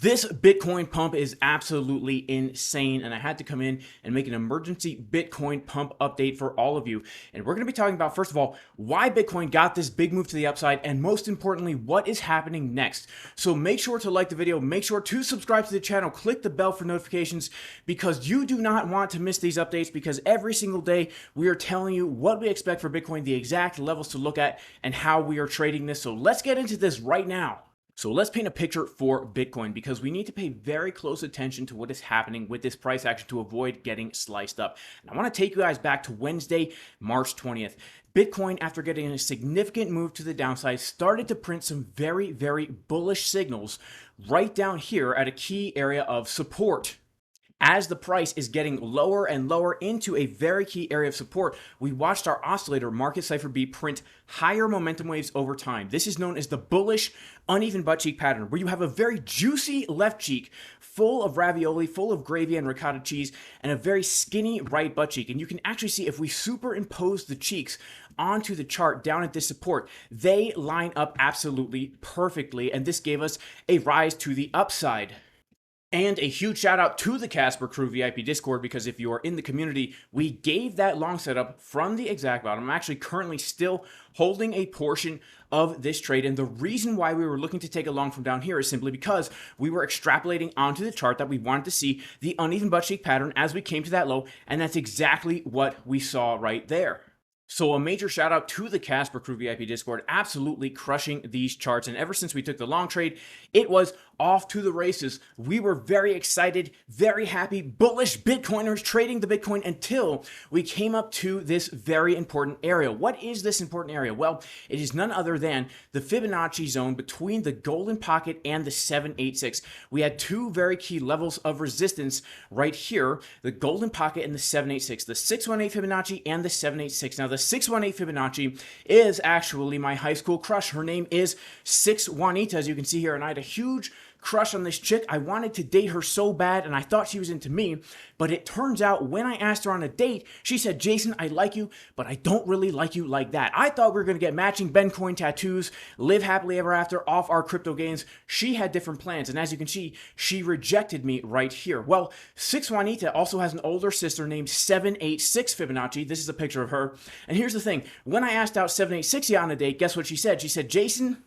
This Bitcoin pump is absolutely insane, and I had to come in and make an emergency Bitcoin pump update for all of you. And we're going to be talking about, first of all, why Bitcoin got this big move to the upside, and most importantly, what is happening next. So make sure to like the video, make sure to subscribe to the channel, click the bell for notifications, because you do not want to miss these updates, because every single day we are telling you what we expect for Bitcoin, the exact levels to look at, and how we are trading this. So let's get into this right now. So let's paint a picture for Bitcoin, because we need to pay very close attention to what is happening with this price action to avoid getting sliced up. And I want to take you guys back to Wednesday, March 20th. Bitcoin, after getting a significant move to the downside, started to print some very, very bullish signals right down here at a key area of support. As the price is getting lower and lower into a very key area of support, we watched our oscillator market Cipher B print higher momentum waves over time. This is known as the bullish uneven butt cheek pattern, where you have a very juicy left cheek full of ravioli, full of gravy and ricotta cheese, and a very skinny right butt cheek. And you can actually see, if we superimpose the cheeks onto the chart down at this support, they line up absolutely perfectly, and this gave us a rise to the upside. And a huge shout out to the Casper Crew VIP Discord, because if you are in the community, we gave that long setup from the exact bottom. I'm actually currently still holding a portion of this trade, and the reason why we were looking to take a long from down here is simply because we were extrapolating onto the chart that we wanted to see the uneven butt cheek pattern as we came to that low, and that's exactly what we saw right there. So a major shout out to the Casper Crew VIP Discord, absolutely crushing these charts. And ever since we took the long trade, it was off to the races. We were very excited, very happy, bullish Bitcoiners trading the Bitcoin until we came up to this very important area. What is this important area? Well, it is none other than the Fibonacci zone between the golden pocket and the 786. We had two very key levels of resistance right here, the golden pocket and the 786, the 618 Fibonacci and the 786. Now, the 618 Fibonacci is actually my high school crush. Her name is 6 Juanita, as you can see here, and I had a huge crush on this chick. I wanted to date her so bad, and I thought she was into me, but it turns out when I asked her on a date, she said, "Jason, I like you, but I don't really like you like that." I thought we were going to get matching Bencoin tattoos, live happily ever after off our crypto gains. She had different plans, and as you can see, she rejected me right here. Well, 6 Juanita also has an older sister named 786 Fibonacci. This is a picture of her, and here's the thing. When I asked out 786 on a date, guess what she said? She said, "Jason,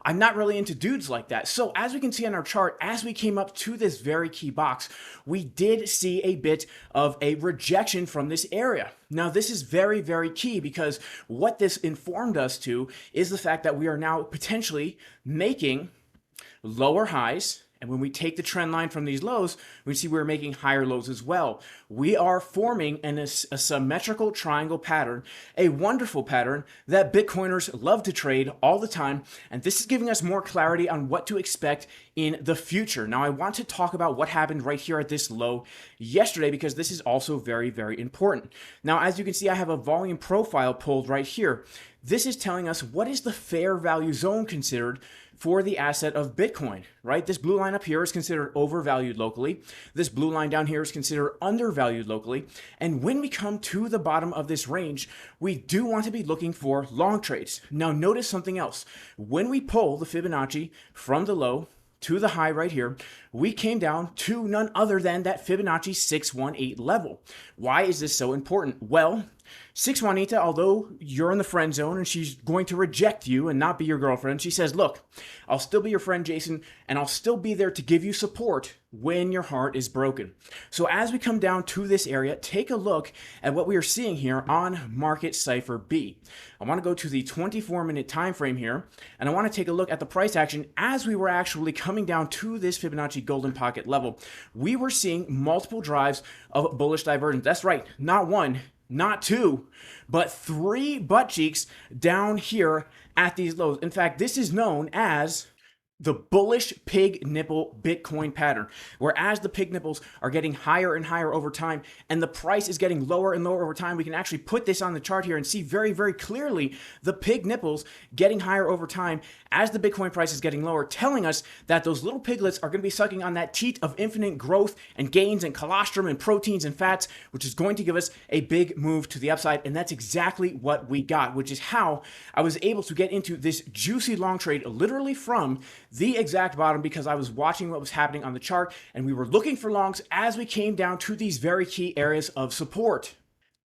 I'm not really into dudes like that." So as we can see on our chart, as we came up to this very key box, we did see a bit of a rejection from this area. Now, this is very, very key, because what this informed us to is the fact that we are now potentially making lower highs. And when we take the trend line from these lows, we see we're making higher lows as well. We are forming a symmetrical triangle pattern, a wonderful pattern that Bitcoiners love to trade all the time. And this is giving us more clarity on what to expect in the future. Now, I want to talk about what happened right here at this low yesterday, because this is also very, very important. Now, as you can see, I have a volume profile pulled right here. This is telling us what is the fair value zone considered for the asset of Bitcoin, right? This blue line up here is considered overvalued locally. This blue line down here is considered undervalued locally. And when we come to the bottom of this range, we do want to be looking for long trades. Now, notice something else. When we pull the Fibonacci from the low to the high right here, we came down to none other than that Fibonacci 618 level. Why is this so important? Well, 6 Juanita, although you're in the friend zone and she's going to reject you and not be your girlfriend, she says, "Look, I'll still be your friend, Jason, and I'll still be there to give you support when your heart is broken." So as we come down to this area, take a look at what we are seeing here on market Cipher B. I want to go to the 24-minute time frame here, and I want to take a look at the price action as we were actually coming down to this Fibonacci golden pocket level. We were seeing multiple drives of bullish divergence. That's right, not one, not two, but 3 butt cheeks down here at these lows. In fact, this is known as the bullish pig nipple Bitcoin pattern, whereas the pig nipples are getting higher and higher over time, and the price is getting lower and lower over time. We can actually put this on the chart here and see very, very clearly the pig nipples getting higher over time as the Bitcoin price is getting lower, telling us that those little piglets are going to be sucking on that teat of infinite growth and gains and colostrum and proteins and fats, which is going to give us a big move to the upside. And that's exactly what we got, which is how I was able to get into this juicy long trade literally from the exact bottom because I was watching what was happening on the chart and we were looking for longs as we came down to these very key areas of support.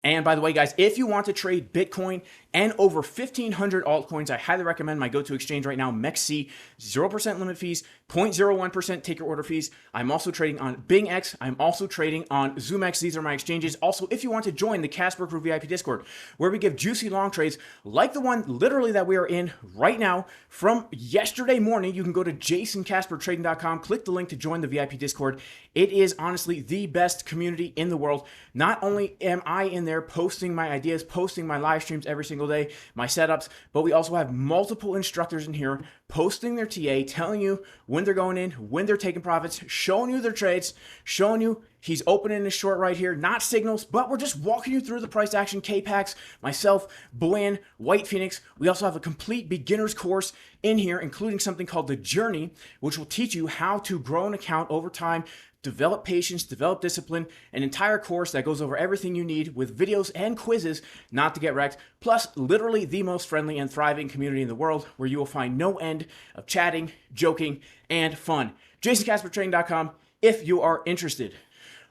And by the way, guys, if you want to trade Bitcoin and over 1,500 altcoins, I highly recommend my go-to exchange right now, MEXC, 0% limit fees, 0.01% taker order fees. I'm also trading on BingX. I'm also trading on ZOOMEX. These are my exchanges. Also, if you want to join the Casper Crew VIP Discord, where we give juicy long trades like the one literally that we are in right now from yesterday morning, you can go to jasoncaspertrading.com, click the link to join the VIP Discord. It is honestly the best community in the world. Not only am I in there posting my ideas, posting my live streams every single day, my setups, but we also have multiple instructors in here posting their TA, telling you when they're going in, when they're taking profits, showing you their trades, showing you he's opening his short right here, not signals, but we're just walking you through the price action, K-Pax, myself, Bland, White Phoenix. We also have a complete beginner's course in here, including something called The Journey, which will teach you how to grow an account over time, develop patience, develop discipline, an entire course that goes over everything you need with videos and quizzes not to get wrecked, plus literally the most friendly and thriving community in the world where you will find no end of chatting, joking, and fun. JasonCasperTrading.com if you are interested.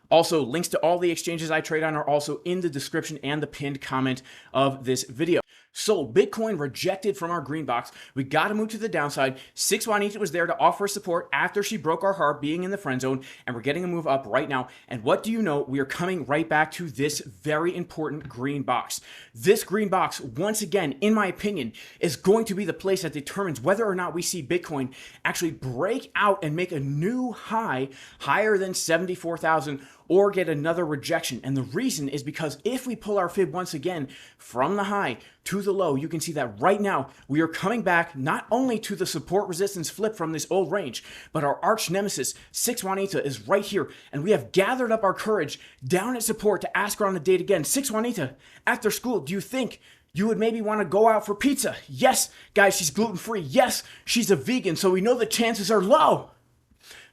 Also, links to all the exchanges I trade on are also in the description and the pinned comment of this video. So Bitcoin rejected from our green box. We got to move to the downside. 6 Juanita was there to offer support after she broke our heart being in the friend zone, and we're getting a move up right now. And what do you know? We are coming right back to this very important green box. This green box, once again, in my opinion, is going to be the place that determines whether or not we see Bitcoin actually break out and make a new high higher than 74,000 or get another rejection. And the reason is because if we pull our fib once again from the high to the low, you can see that right now we are coming back not only to the support resistance flip from this old range, but our arch nemesis, 6 Juanita, is right here. And we have gathered up our courage down at support to ask her on the date again. 6 Juanita, after school, do you think you would maybe want to go out for pizza? Yes, guys, she's gluten-free. Yes, she's a vegan, so we know the chances are low.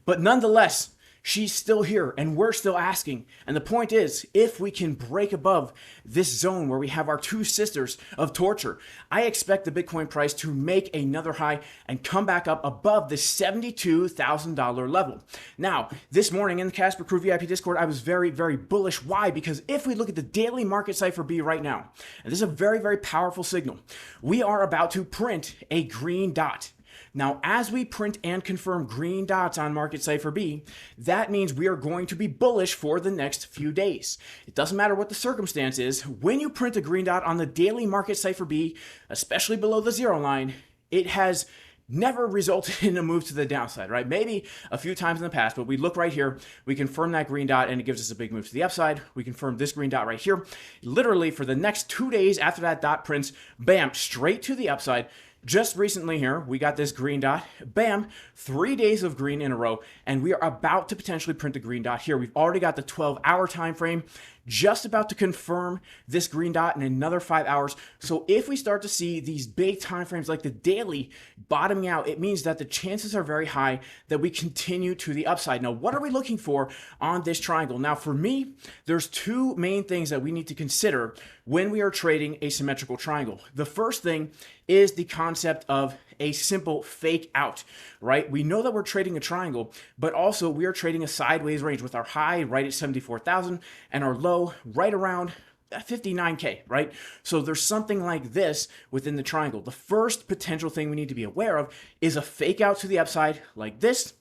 But nonetheless, she's still here and we're still asking. And the point is, if we can break above this zone where we have our two sisters of torture, I expect the Bitcoin price to make another high and come back up above the $72,000 level. Now, this morning in the Casper Crew VIP Discord, I was very, very bullish. Why? Because if we look at the daily market Cipher B right now, and this is a very, very powerful signal, we are about to print a green dot. Now, as we print and confirm green dots on Market Cipher B, that means we are going to be bullish for the next few days. It doesn't matter what the circumstance is. When you print a green dot on the daily Market Cipher B, especially below the zero line, it has never resulted in a move to the downside, right? Maybe a few times in the past, but we look right here, we confirm that green dot and it gives us a big move to the upside. We confirm this green dot right here. Literally for the next 2 days after that dot prints, bam, straight to the upside. Just recently here, we got this green dot, bam, 3 days of green in a row, and we are about to potentially print a green dot here. We've already got the 12-hour time frame, just about to confirm this green dot in another 5 hours. So if we start to see these big time frames like the daily bottoming out, it means that the chances are very high that we continue to the upside. Now, what are we looking for on this triangle? Now, for me, there's two main things that we need to consider when we are trading a symmetrical triangle. The first thing is the concept of a simple fake out, right? We know that we're trading a triangle, but also we are trading a sideways range with our high right at 74,000 and our low right around 59K, right? So there's something like this within the triangle. The first potential thing we need to be aware of is a fake out to the upside like this,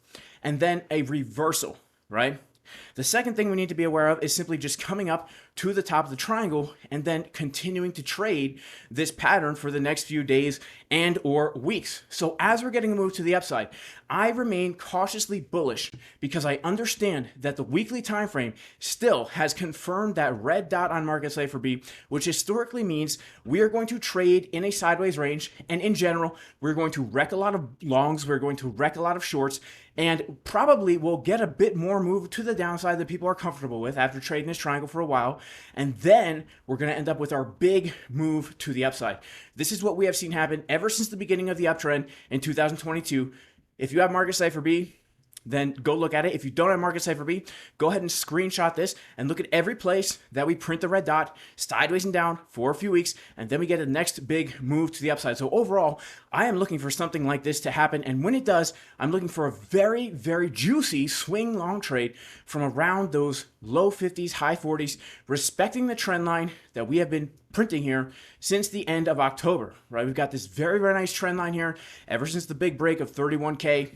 and then a reversal, right? The second thing we need to be aware of is simply just coming up to the top of the triangle and then continuing to trade this pattern for the next few days and or weeks. So as we're getting a move to the upside, I remain cautiously bullish because I understand that the weekly time frame still has confirmed that red dot on Market Cipher B, which historically means we are going to trade in a sideways range, and in general, we're going to wreck a lot of longs, we're going to wreck a lot of shorts, and probably will get a bit more move to the downside that people are comfortable with after trading this triangle for a while. And then we're going to end up with our big move to the upside. This is what we have seen happen ever since the beginning of the uptrend in 2022. If you have Market Cipher B, then go look at it. If you don't have Market Cipher B, go ahead and screenshot this and look at every place that we print the red dot sideways and down for a few weeks, and then we get the next big move to the upside. So overall, I am looking for something like this to happen, and when it does, I'm looking for a very, very juicy swing long trade from around those low 50s, high 40s, respecting the trend line that we have been printing here since the end of October, right? We've got this very, very nice trend line here ever since the big break of 31K.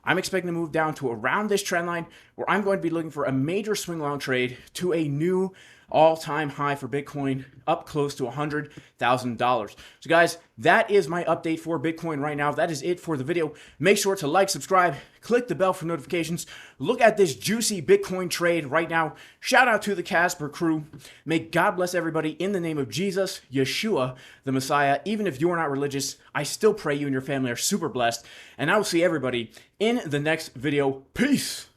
I'm expecting to move down to around this trend line where I'm going to be looking for a major swing long trade to a new all-time high for Bitcoin, up close to $100,000. So guys, that is my update for Bitcoin right now. That is it for the video. Make sure to like, subscribe, click the bell for notifications. Look at this juicy Bitcoin trade right now. Shout out to the Casper crew. May God bless everybody in the name of Jesus, Yeshua, the Messiah. Even if you're not religious, I still pray you and your family are super blessed. And I will see everybody in the next video. Peace.